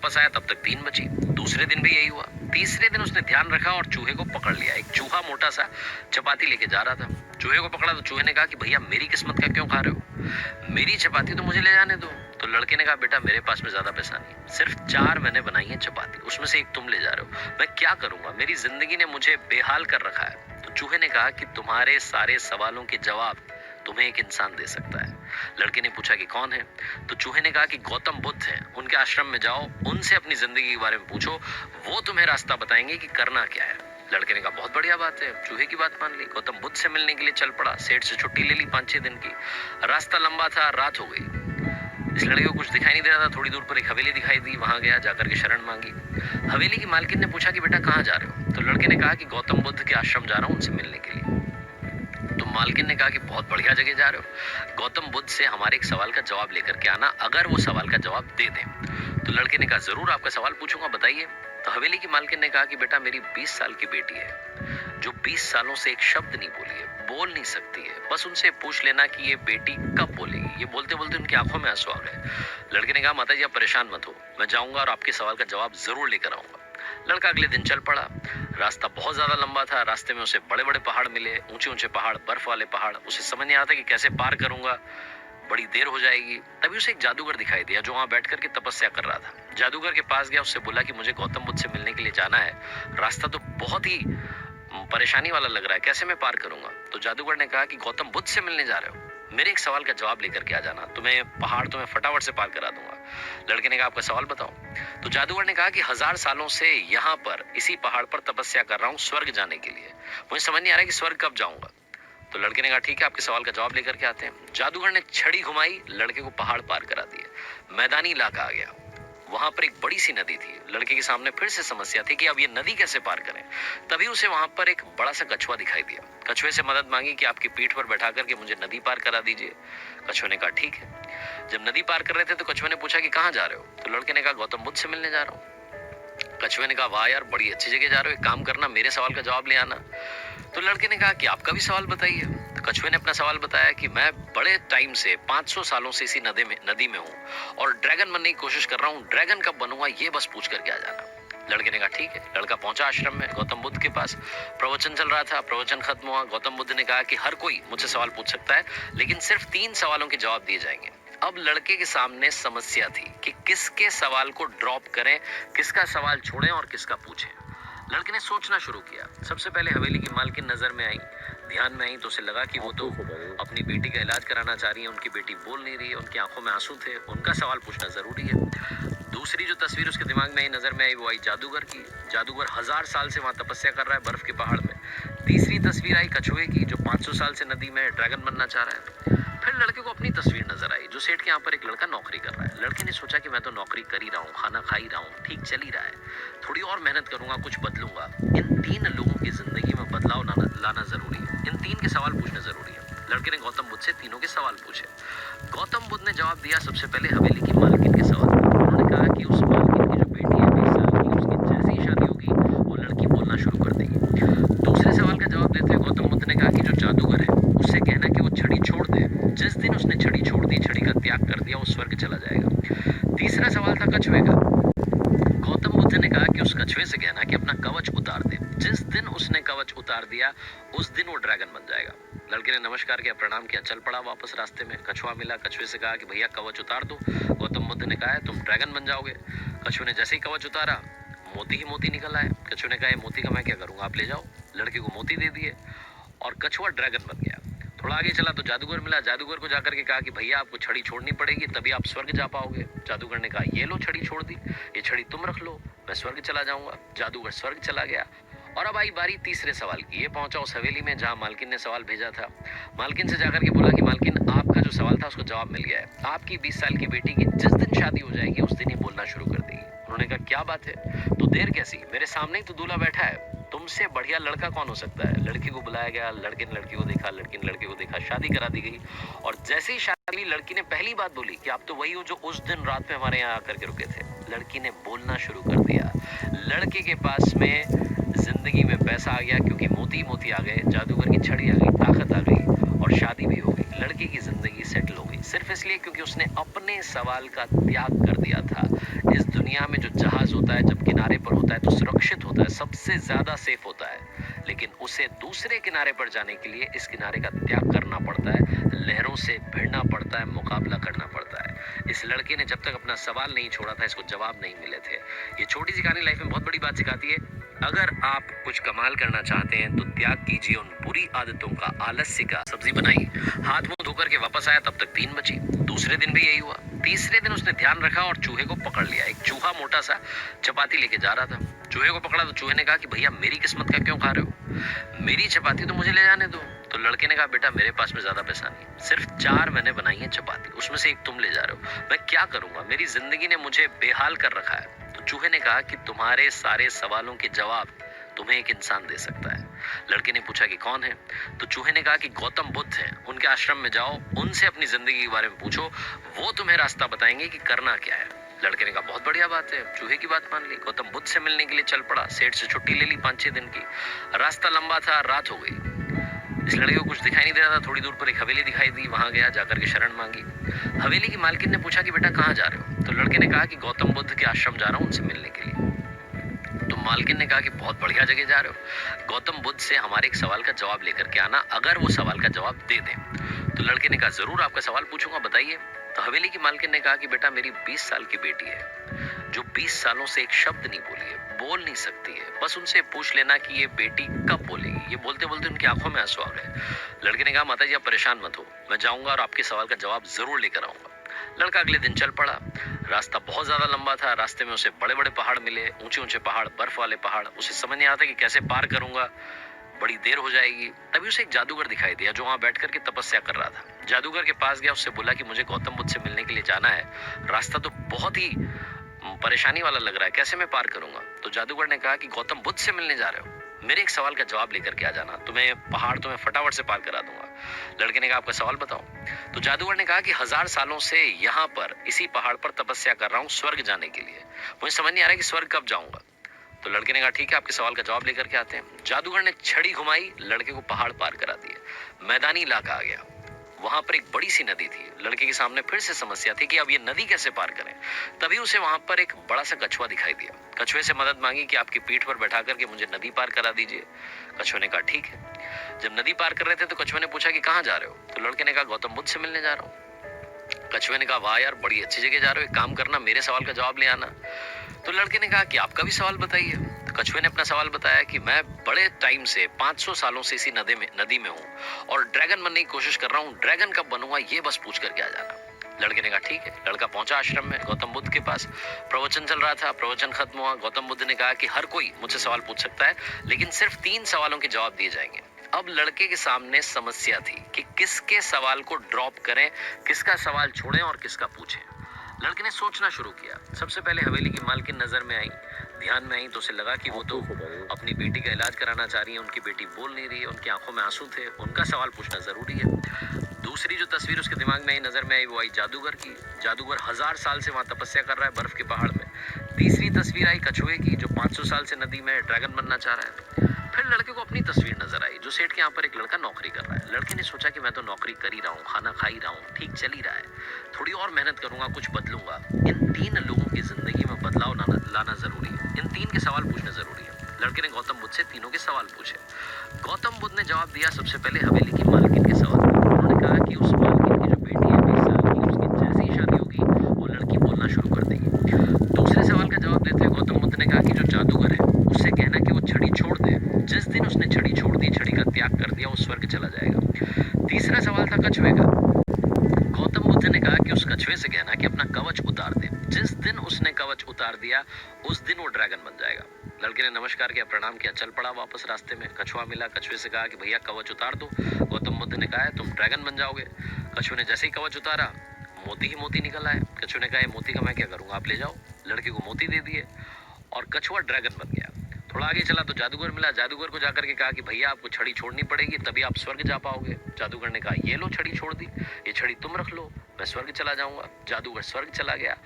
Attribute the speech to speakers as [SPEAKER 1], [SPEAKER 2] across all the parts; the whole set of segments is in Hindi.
[SPEAKER 1] वापस आया तब तक 3 बजी। दूसरे दिन भी यही हुआ। तीसरे दिन उसने ध्यान रखा और चूहे को पकड़ लिया। एक चूहा मोटा सा चपाती लेके जा रहा था। चूहे को पकड़ा तो चूहे ने कहा कि भैया मेरी किस्मत का क्यों खा रहे हो, मेरी चपाती तो मुझे ले जाने दो। तो लड़के ने कहा बेटा मेरे पास में ज्यादा पैसा नहीं, सिर्फ 4 मैंने बनाई है चपाती, उसमें से एक तुम ले जा रहे हो, मैं क्या करूंगा, मेरी जिंदगी ने मुझे बेहाल कर रखा है। तो चूहे ने कहा कि तुम्हारे सारे सवालों के जवाब तुम्हें एक इंसान दे सकता है। लड़के ने पूछा कि कौन है? तो चूहे ने कहा कि गौतम बुद्ध हैं, उनके आश्रम में जाओ, उनसे अपनी जिंदगी के बारे में पूछो, वो तुम्हें रास्ता बताएंगे कि करना क्या है। लड़के ने कहा बहुत बढ़िया बात है। चूहे की बात मान ली, गौतम बुद्ध से मिलने के लिए चल पड़ा। सेठ से छुट्टी ले ली 5-6 दिन की। रास्ता लंबा था, रात हो गई। इस लड़के को कुछ दिखाई नहीं दे रहा था। थोड़ी दूर पर एक हवेली दिखाई दी, वहां गया, जाकर के शरण मांगी। हवेली की मालकिन ने पूछा कि बेटा कहाँ जा रहे हो? तो लड़के ने कहा कि गौतम बुद्ध के आश्रम जा रहा हूँ, उनसे मिलने के लिए। तो मालकिन ने कहा कि बहुत बढ़िया जगह जा रहे हो, गौतम बुद्ध से हमारे एक सवाल का जवाब लेकर के आना, अगर वो सवाल का जवाब दे दें। तो लड़के ने कहा जरूर आपका सवाल पूछूंगा, बताइए। तो हवेली की मालकिन ने कहा कि बेटा मेरी 20 साल की बेटी है, जो 20 सालों से एक शब्द नहीं बोली है, बोल नहीं सकती है। बस उनसे पूछ लेना कि ये बेटी कब बोलेगी। ये बोलते बोलते उनकी आंखों में आंसू आ गए। लड़के ने कहा माता जी आप परेशान मत हो, मैं जाऊंगा और आपके सवाल का जवाब जरूर लेकर आऊंगा। लड़का अगले दिन चल पड़ा। रास्ता बहुत ज्यादा लंबा था। रास्ते में उसे बड़े बड़े पहाड़ मिले, ऊंचे ऊंचे पहाड़, बर्फ वाले पहाड़। उसे समझ नहीं आता कि कैसे पार करूंगा, बड़ी देर हो जाएगी। तभी उसे एक जादूगर दिखाई दिया जो वहां बैठ करके तपस्या कर रहा था। जादूगर के पास गया, उससे बोला कि मुझे गौतम बुद्ध से मिलने के लिए जाना है, रास्ता तो बहुत ही परेशानी वाला लग रहा है, कैसे मैं पार करूंगा? तो जादूगर ने कहा कि गौतम बुद्ध से मिलने जा रहे हो, मेरे एक सवाल का जवाब लेकर के आ जाना, तुम्हें पहाड़ तुम्हें फटाफट से पार करा दूंगा। लड़के ने कहा आपका सवाल बताओ। तो जादूगर ने कहा कि 1000 सालों से यहाँ पर इसी पहाड़ पर तपस्या कर रहा हूँ स्वर्ग जाने के लिए, मुझे समझ नहीं आ रहा कि स्वर्ग कब जाऊंगा। तो लड़के ने कहा ठीक है आपके सवाल का जवाब लेकर के आते हैं। जादूगर ने छड़ी घुमाई, लड़के को पहाड़ पार करा दिए। मैदानी इलाका आ गया, वहां पर एक बड़ी सी नदी थी। लड़के के सामने फिर से समस्या थी कि अब ये नदी कैसे पार करें। तभी उसे वहां पर एक बड़ा सा कछुआ दिखाई दिया। कछुए से मदद मांगी कि आपकी पीठ पर बैठा करके मुझे नदी पार करा दीजिए। कछुए ने कहा ठीक है। जब नदी पार कर रहे थे तो कछुए ने पूछा कि कहाँ जा रहे हो? तो लड़के ने कहा गौतम बुद्ध से मिलने जा रहा हूँ। कछुए ने कहा वाह यार बड़ी अच्छी जगह जा रहे हो, एक काम करना मेरे सवाल का जवाब ले आना। तो लड़के ने कहा कि आपका भी सवाल बताइए। तो कछुए ने अपना सवाल बताया कि मैं बड़े टाइम से 500 सालों से इसी नदी में हूँ और ड्रैगन बनने की कोशिश कर रहा हूँ, ड्रैगन कब बनूंगा ये बस पूछ करके आ जाना। लड़के ने कहा ठीक है। लड़का पहुंचा आश्रम में, गौतम बुद्ध के पास। प्रवचन चल रहा था, प्रवचन खत्म हुआ। गौतम बुद्ध ने कहा कि हर कोई मुझसे सवाल पूछ सकता है, लेकिन सिर्फ 3 सवालों के जवाब दिए जाएंगे। अब लड़के के सामने समस्या थी कि किसके सवाल को ड्रॉप करें, किसका सवाल छोड़ें और किसका पूछें। लड़के ने सोचना शुरू किया। सबसे पहले हवेली की मालकिन नजर में आई, ध्यान में आई, तो उसे लगा कि वो तो अपनी बेटी का इलाज कराना चाह रही है, उनकी बेटी बोल नहीं रही है, उनकी आंखों में आंसू थे, उनका सवाल पूछना जरूरी है। दूसरी जो तस्वीर उसके दिमाग में आई, नजर में आई, वो आई जादूगर की। जादूगर 1000 साल से वहां तपस्या कर रहा है बर्फ के पहाड़ में। तीसरी तस्वीर आई कछुए की जो 500 साल से नदी में ड्रैगन बनना चाह रहा है। फिर लड़के को अपनी तस्वीर नजर आई जो सेठ के यहाँ पर एक लड़का नौकरी कर रहा है। लड़के ने सोचा कि मैं तो नौकरी कर ही रहा हूँ, खाना खा ही रहा हूँ, ठीक चल ही रहा है, थोड़ी और मेहनत करूंगा, कुछ बदलूंगा। इन 3 लोगों की जिंदगी में बदलाव लाना जरूरी है, इन 3 के सवाल पूछने जरूरी है। लड़के ने गौतम बुद्ध से तीनों के सवाल पूछे। गौतम बुद्ध ने जवाब दिया सबसे पहले हवेली की मालकिन के सवाल। उन्होंने कहा कि उस मालकिन की जो बेटी है 20 साल की, उसकी जैसे ही शादी होगी वो लड़की बोलना शुरू कर देगी। दूसरे सवाल का जवाब देते हुए गौतम बुद्ध ने कहा कि जो जादूगर है उससे कहना कि वो छड़ी छोड़ दे, जिस दिन उसने छड़ी छोड़ दी, छड़ी का त्याग कर दिया, वो स्वर्ग चला जाएगा। तीसरा सवाल था कछुए का। गौतम बुद्ध ने कहा कि उस कछुए से कहना कि अपना कवच उतार दे, जिस दिन उसने कवच उतार दिया उस दिन वो ड्रैगन बन जाएगा। लड़के ने नमस्कार किया, प्रणाम किया, चल पड़ा वापस। रास्ते में कछुआ मिला, कछुए से कहा कि भैया कवच उतार दो। गौतम बुद्ध ने कहा है तुम ड्रैगन बन जाओगे। कछुए ने जैसे ही कवच उतारा मोती ही मोती निकल आए। कछुए ने कहा मोती का मैं क्या करूंगा, आप ले जाओ। लड़के को मोती दे दिए और कछुआ ड्रैगन बन गया। थोड़ा आगे चला तो जादूगर मिला। जादूगर को जाकर के कहा कि भैया आपको छड़ी छोड़नी पड़ेगी, तभी आप स्वर्ग जा पाओगे। जादूगर ने कहा ये लो छड़ी छोड़ दी, ये छड़ी तुम रख लो, मैं स्वर्ग चला जाऊंगा। जादूगर स्वर्ग चला गया। और अब आई बारी तीसरे सवाल की। ये पहुंचा उस हवेली में जहां मालकिन ने सवाल भेजा था। मालकिन से जाकर के बोला कि मालकिन आपका जो सवाल था उसको जवाब मिल गया है, आपकी 20 साल की बेटी की जिस दिन शादी हो जाएगी उस दिन ही बोलना शुरू कर देगी। उन्होंने कहा क्या बात है, तो देर कैसी, मेरे सामने ही तो दूल्हा बैठा है, तुमसे बढ़िया लड़का कौन हो सकता है। लड़की को बुलाया गया, लड़के ने लड़की को देखा, लड़की ने लड़के को देखा, शादी करा दी गई। और जैसे ही शादी, लड़की ने पहली बात बोली कि आप तो वही हो जो उस दिन रात में हमारे यहाँ आकर के रुके थे। लड़की ने बोलना शुरू कर दिया। लड़के के पास में जिंदगी में पैसा आ गया क्योंकि मोती मोती आ गए, जादूगर की छड़ी आ गई, ताकत आ गई और शादी भी हो गई। लड़की की जिंदगी सेटल हो गई सिर्फ इसलिए क्योंकि उसने अपने सवाल का त्याग कर दिया था। इस दुनिया में जो जहाज होता है जब किनारे पर होता है तो सुरक्षित होता है, सबसे ज्यादा सेफ होता है, लेकिन उसे दूसरे किनारे पर जाने के लिए इस किनारे का त्याग करना पड़ता है, लहरों से भिड़ना पड़ता है, मुकाबला करना पड़ता है। इस लड़के ने जब तक अपना सवाल नहीं छोड़ा था इसको जवाब नहीं मिले थे। ये छोटी सी कहानी लाइफ में बहुत बड़ी बात सिखाती है। अगर आप कुछ कमाल करना चाहते हैं तो त्याग कीजिए उन बुरी आदतों का, आलस्य का। सब्जी बनाई, हाथ मुंह धोकर के वापस आया तब तक 3 बजी। दूसरे दिन भी यही हुआ। तीसरे दिन उसने ध्यान रखा और चूहे को पकड़ लिया। एक चूहा मोटा सा चपाती लेके जा रहा था। चूहे को पकड़ा तो चूहे ने कहा कि भैया मेरी किस्मत का क्यों खा रहे हो, मेरी चपाती तो मुझे ले जाने दो। तो लड़के ने कहा बेटा मेरे पास में ज्यादा पैसा नहीं, सिर्फ 4 मैंने बनाई है चपाती, उसमें से एक तुम ले जा रहे हो, मैं क्या करूंगा, मेरी जिंदगी ने मुझे बेहाल कर रखा है। तो चूहे ने कहा कि तुम्हारे सारे सवालों के जवाब तुम्हें एक इंसान दे सकता है। लड़के ने पूछा कि कौन है? तो चूहे ने कहा कि गौतम बुद्ध हैं, उनके आश्रम में जाओ, उनसे अपनी जिंदगी के बारे में पूछो, वो तुम्हें रास्ता बताएंगे कि करना क्या है। लड़के ने कहा बहुत बढ़िया बात है, चूहे की बात मान ली। गौतम बुद्ध से मिलने के लिए चल पड़ा। सेठ से छुट्टी ले ली 5-6 दिन की। रास्ता लंबा था, रात हो गई। इस लड़के को कुछ दिखाई नहीं दे रहा था। थोड़ी दूर पर एक हवेली दिखाई दी, वहां गया, जाकर के शरण मांगी। हवेली की मालकिन ने पूछा कि बेटा कहाँ जा रहे हो? तो लड़के ने कहा कि गौतम बुद्ध के आश्रम जा रहा हूँ, उनसे मिलने के लिए। तो मालकिन ने कहा कि बहुत बढ़िया जगह जा रहे हो, गौतम बुद्ध से हमारे एक सवाल का जवाब लेकर के आना, अगर वो सवाल का जवाब दे दें। तो लड़के ने कहा जरूर आपका सवाल पूछूंगा, बताइए। तो हवेली की मालकिन ने कहा कि बेटा मेरी 20 साल की बेटी है जो 20 सालों से एक शब्द नहीं बोली है, बोल नहीं सकती है, बस उनसे पूछ लेना कि ये बेटी कब बोलेगी। ये बोलते बोलते उनकी आंखों में आंसू आ गए। लड़के ने कहा माता जी आप परेशान मत हो, मैं जाऊंगा और आपके सवाल का जवाब जरूर लेकर आऊंगा। लड़का अगले दिन चल पड़ा। रास्ता बहुत ज्यादा लंबा था। रास्ते में उसे बड़े बड़े पहाड़ मिले, ऊंचे ऊंचे पहाड़, बर्फ वाले पहाड़। उसे समझ नहीं आता कि कैसे पार करूंगा, बड़ी देर हो जाएगी। तभी उसे एक जादूगर दिखाई दिया जो वहां बैठ करके तपस्या कर रहा था। जादूगर के पास गया, उससे बोला कि मुझे गौतम बुद्ध से मिलने के लिए जाना है, रास्ता तो बहुत ही परेशानी वाला लग रहा है, कैसे मैं पार करूंगा? तो जादूगर ने कहा कि गौतम बुद्ध से मिलने जा रहे हो, मेरे एक सवाल का जवाब लेकर के आ जाना, तुम्हें पहाड़ तुम्हें फटाफट से पार करा दूंगा। लड़के ने कहा आपका सवाल बताओ। तो जादूगर ने कहा कि 1000 सालों से यहाँ पर इसी पहाड़ पर तपस्या कर रहा हूँ स्वर्ग जाने के लिए, मुझे समझ नहीं आ रहा कि स्वर्ग कब जाऊंगा। तो लड़के ने कहा ठीक है आपके सवाल का जवाब लेकर के आते हैं। जादूगर ने छड़ी घुमाई, लड़के को पहाड़ पार करा दिए। मैदानी इलाका आ गया, वहां पर एक बड़ी सी नदी थी। लड़के के सामने फिर से समस्या थी कि अब ये नदी कैसे पार करें। तभी उसे वहां पर एक बड़ा सा कछुआ दिखाई दिया। कछुए से मदद मांगी कि आपकी पीठ पर बैठा करके मुझे नदी पार करा दीजिए। कछुए ने कहा ठीक है। जब नदी पार कर रहे थे तो कछुए ने पूछा कि कहाँ जा रहे हो? तो लड़के ने कहा गौतम बुद्ध से मिलने जा रहा हूँ। कछुए ने कहा वाह यार बड़ी अच्छी जगह जा रहे हो, एक काम करना मेरे सवाल का जवाब ले आना। तो लड़के ने कहा कि आपका भी सवाल बताइए। तो कछुए ने अपना सवाल बताया कि मैं बड़े टाइम से 500 सालों से इसी नदी में हूँ और ड्रैगन बनने की कोशिश कर रहा हूँ, ड्रैगन कब बनूंगा ये बस पूछ करके आ जाना। लड़के ने कहा ठीक है। लड़का पहुंचा आश्रम में गौतम बुद्ध के पास। प्रवचन चल रहा था, प्रवचन खत्म हुआ। गौतम बुद्ध ने कहा कि हर कोई मुझसे सवाल पूछ सकता है, लेकिन सिर्फ 3 सवालों के जवाब दिए जाएंगे। अब लड़के के सामने समस्या थी कि किसके सवाल को ड्रॉप करें, किसका सवाल छोड़ें और किसका पूछें। लड़के ने सोचना शुरू किया। सबसे पहले हवेली की मालकिन नजर में आई, ध्यान में आई, तो उसे लगा कि वो तो अपनी बेटी का इलाज कराना चाह रही है, उनकी बेटी बोल नहीं रही है, उनकी आंखों में आंसू थे, उनका सवाल पूछना जरूरी है। दूसरी जो तस्वीर उसके दिमाग में आई, नजर में आई, वो आई जादूगर की। जादूगर 1000 साल से वहां तपस्या कर रहा है बर्फ के पहाड़ में। तीसरी तस्वीर आई कछुए की जो 500 साल से नदी में ड्रैगन बनना चाह रहा है। फिर लड़के को अपनी तस्वीर नजर आई जो सेठ के यहाँ पर एक लड़का नौकरी कर रहा है। लड़के ने सोचा कि मैं तो नौकरी कर ही रहा हूँ, खाना खा ही रहा हूँ, ठीक चल ही रहा है, थोड़ी और मेहनत करूंगा, कुछ बदलूंगा। इन 3 लोगों की जिंदगी में बदलाव लाना जरूरी है, इन 3 के सवाल पूछने जरूरी है। लड़के ने गौतम बुद्ध से तीनों के सवाल पूछे। गौतम बुद्ध ने जवाब दिया सबसे पहले हवेली की मालकिन के सवाल पर। उन्होंने कहा कि उस मालकिन की जो बेटी है 20 साल की, उसकी जैसे ही शादी होगी वो लड़की बोलना शुरू कर देगी। दूसरे सवाल का जवाब देते हुए गौतम बुद्ध ने कहा कि जो जादूगर है उससे कहना कि वो छड़ी छोड़ दे, जिस दिन उसने छड़ी छोड़ दी, छड़ी का त्याग कर दिया, वो स्वर्ग चला जाएगा। तीसरा सवाल था कछुए का। गौतम बुद्ध ने कहा कि उस कछुए से कहना कि अपना कवच उतार दे, जिस दिन उसने कवच उतार दिया उस दिन वो ड्रैगन बन जाएगा। लड़के ने नमस्कार किया, प्रणाम किया, चल पड़ा वापस। रास्ते में कछुआ मिला, कछुए से कहा कि भैया कवच उतार दो। गौतम बुद्ध ने कहा है तुम ड्रैगन बन जाओगे। कछुए ने जैसे ही कवच उतारा मोती ही मोती निकल आए। कछुए ने कहा मोती का मैं क्या करूंगा, आप ले जाओ। लड़के को मोती दे दिए और कछुआ ड्रैगन बन गया। थोड़ा आगे चला तो जादूगर मिला। जादूगर को जाकर के कहा कि भैया आपको छड़ी छोड़नी पड़ेगी तभी आप स्वर्ग जा पाओगे। जादूगर ने कहा ये लो छड़ी छोड़ दी, ये छड़ी तुम रख लो, मैं स्वर्ग चला जाऊंगा। जादूगर स्वर्ग चला गया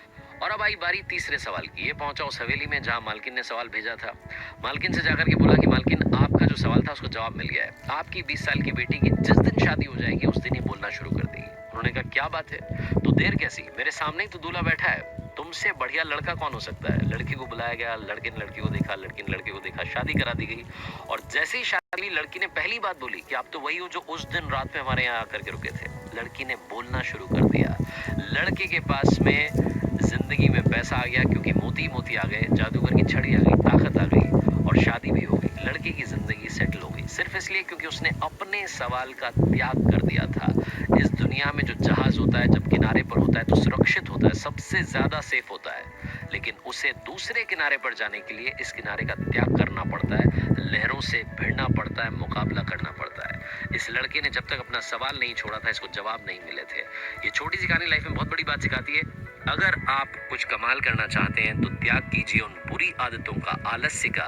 [SPEAKER 1] और अब आई बारी तीसरे सवाल की। ये पहुंचा उस हवेली में जहां मालकिन ने सवाल भेजा था। मालकिन से जाकर के बोला कि मालकिन, आपका जो सवाल था उसका जवाब मिल गया है। आपकी 20 साल की बेटी की जिस दिन शादी हो जाएगी उस दिन ही बोलना शुरू कर देगी। उन्होंने कहा, क्या बात है? तो देर कैसी, मेरे सामने ही तो दूल्हा बैठा है। तुमसे बढ़िया लड़का कौन हो सकता है? लड़की को बुलाया गया, लड़के ने लड़की को देखा, लड़की ने लड़के को देखा, शादी करा दी गई। और जैसे ही शादी, लड़की ने पहली बात बोली कि आप तो वही हो जो उस दिन रात में हमारे यहाँ आकर के रुके थे। लड़की ने बोलना शुरू कर दिया। लड़के के पास में जिंदगी में पैसा आ गया, क्योंकि मोती मोती आ गए, जादूगर की छड़ी आ गई, ताकत आ गई, और शादी भी हो गई। लड़के की जिंदगी सेटल हो गई, सिर्फ इसलिए क्योंकि उसने अपने सवाल का त्याग कर दिया था। इस दुनिया में जो जहाज होता है जब किनारे पर होता है तो सुरक्षित होता है, सबसे ज्यादा सेफ होता है, लेकिन उसे दूसरे किनारे पर जाने के लिए इस किनारे का त्याग करना पड़ता है, लहरों से भिड़ना पड़ता है, मुकाबला करना पड़ता है। इस लड़के ने जब तक अपना सवाल नहीं छोड़ा था, इसको जवाब नहीं मिले थे। ये छोटी सी कहानी लाइफ में बहुत बड़ी बात सिखाती है। अगर आप कुछ कमाल करना चाहते हैं तो त्याग कीजिए उन बुरी आदतों का, आलस्य का,